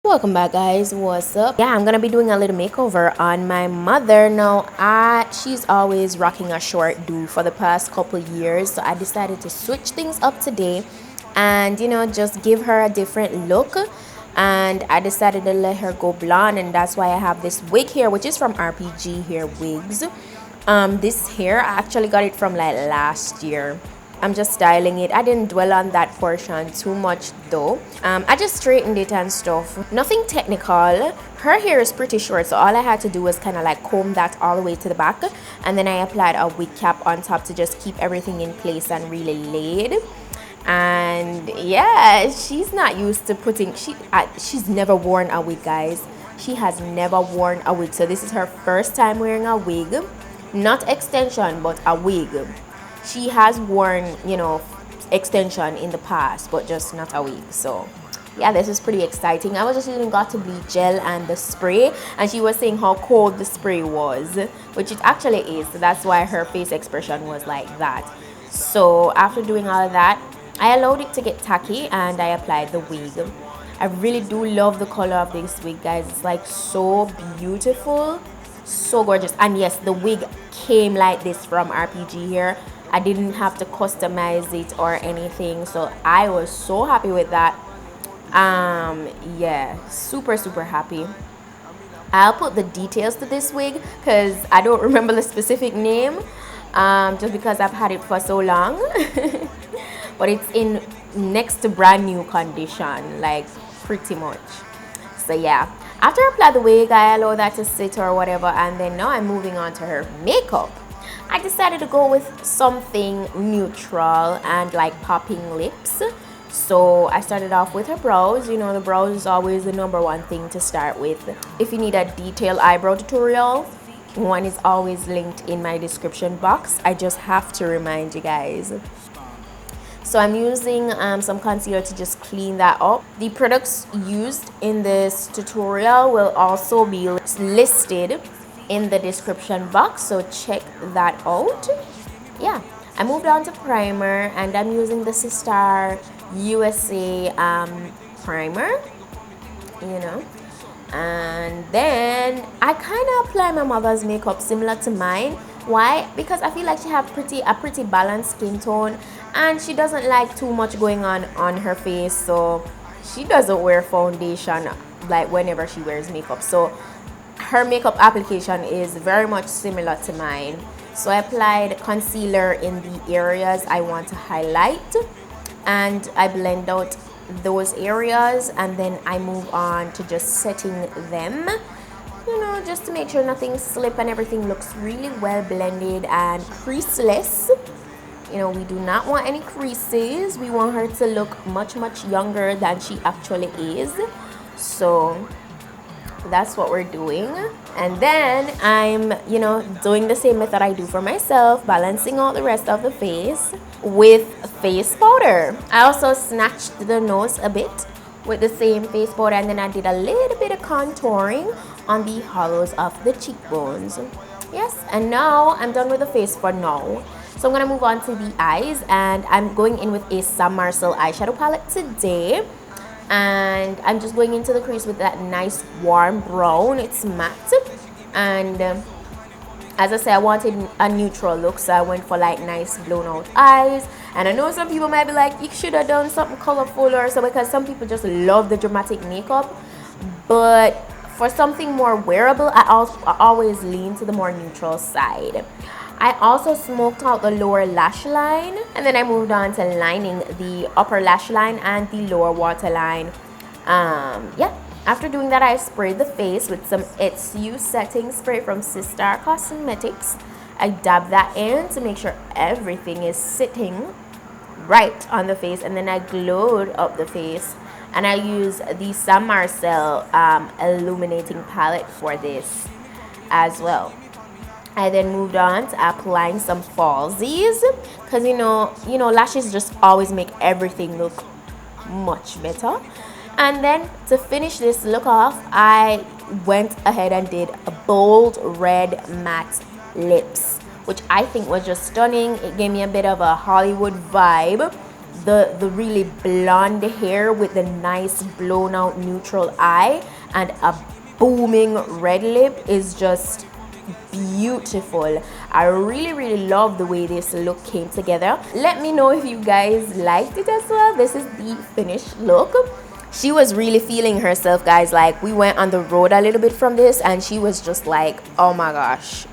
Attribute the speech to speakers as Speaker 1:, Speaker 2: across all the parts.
Speaker 1: Welcome back, guys. What's up? Yeah, I'm gonna be doing a little makeover on my mother. Now she's always rocking a short do for the past couple years, so I decided to switch things up today and just give her a different look. And I decided to let her go blonde, and that's why I have this wig here, which is from RPGhair Wigs. This hair, I actually got it from like last year. I'm just styling it. I didn't dwell on that portion too much though. I just straightened it and stuff. Nothing technical. Her hair is pretty short, so all I had to do was kind of like comb that all the way to the back, and then I applied a wig cap on top to just keep everything in place and really laid. And yeah, she's not used to putting, she's never worn a wig, guys. She has never worn a wig, so this is her first time wearing a wig. Not extension, but a wig. She has worn, extension in the past, but just not a wig. So yeah, this is pretty exciting. I was just using Got to Bleach gel and the spray, and she was saying how cold the spray was, which it actually is. So that's why her face expression was like that. So after doing all of that, I allowed it to get tacky and I applied the wig. I really do love the color of this wig, guys. It's like so beautiful, so gorgeous. And yes, the wig came like this from RPGhair. I didn't have to customize it or anything, so I was so happy with that. Yeah, super happy. I'll put the details to this wig because I don't remember the specific name, just because I've had it for so long. But it's in next to brand new condition, like pretty much. So yeah, after I apply the wig, I allow that to sit or whatever, and then now I'm moving on to her makeup. I decided to go with something neutral and like popping lips. So I started off with her brows. The brows is always the #1 thing to start with. If you need a detailed eyebrow tutorial, one is always linked in my description box. I just have to remind you guys. So I'm using some concealer to just clean that up. The products used in this tutorial will also be listed in the description box, so check that out. Yeah, I moved on to primer, and I'm using the Sistar USA primer, and then I kind of apply my mother's makeup similar to mine. Why? Because I feel like she has a pretty balanced skin tone, and she doesn't like too much going on her face, so she doesn't wear foundation like whenever she wears makeup. So her makeup application is very much similar to mine. So I applied concealer in the areas I want to highlight, and I blend out those areas, and then I move on to just setting them, just to make sure nothing slip and everything looks really well blended and creaseless. We do not want any creases. We want her to look much younger than she actually is. So that's what we're doing. And then I'm doing the same method I do for myself, balancing out the rest of the face with face powder. I also snatched the nose a bit with the same face powder, and then I did a little bit of contouring on the hollows of the cheekbones. Yes, and now I'm done with the face for now. So I'm gonna move on to the eyes, and I'm going in with a Marcel eyeshadow palette today. And I'm just going into the crease with that nice warm brown. It's matte, and as I said, I wanted a neutral look, so I went for like nice blown out eyes. And I know some people might be like, you should have done something colorful or so, because some people just love the dramatic makeup. But for something more wearable, I always lean to the more neutral side. I also smoked out the lower lash line, and then I moved on to lining the upper lash line and the lower waterline. Yeah, after doing that, I sprayed the face with some PETITE-SUE setting spray from Sistar Cosmetics. I dabbed that in to make sure everything is sitting right on the face, and then I glowed up the face, and I used the Marcel Illuminating palette for this as well. I then moved on to applying some falsies, because lashes just always make everything look much better. And then to finish this look off, I went ahead and did a bold red matte lips, which I think was just stunning. It gave me a bit of a Hollywood vibe. the really blonde hair with the nice blown out neutral eye and a booming red lip is just beautiful. I really love the way this look came together. Let me know if you guys liked it as well. This is the finished look. She was really feeling herself, guys. Like, we went on the road a little bit from this and she was just like, oh my gosh.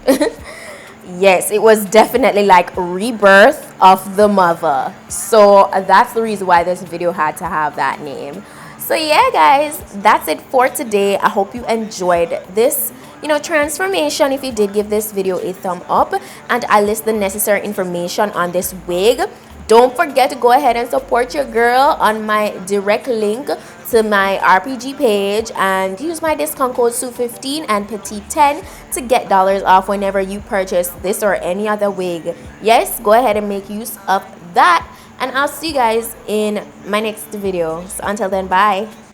Speaker 1: Yes, it was definitely like rebirth of the Muvva. So that's the reason why this video had to have that name. So yeah, guys, that's it for today. I hope you enjoyed this, you know, transformation. If you did, give this video a thumb up, and I list the necessary information on this wig. Don't forget to go ahead and support your girl on my direct link to my RPG page and use my discount code SUE15 and PETITE-10 to get dollars off whenever you purchase this or any other wig. Yes, go ahead and make use of that, and I'll see you guys in my next video. So until then, bye.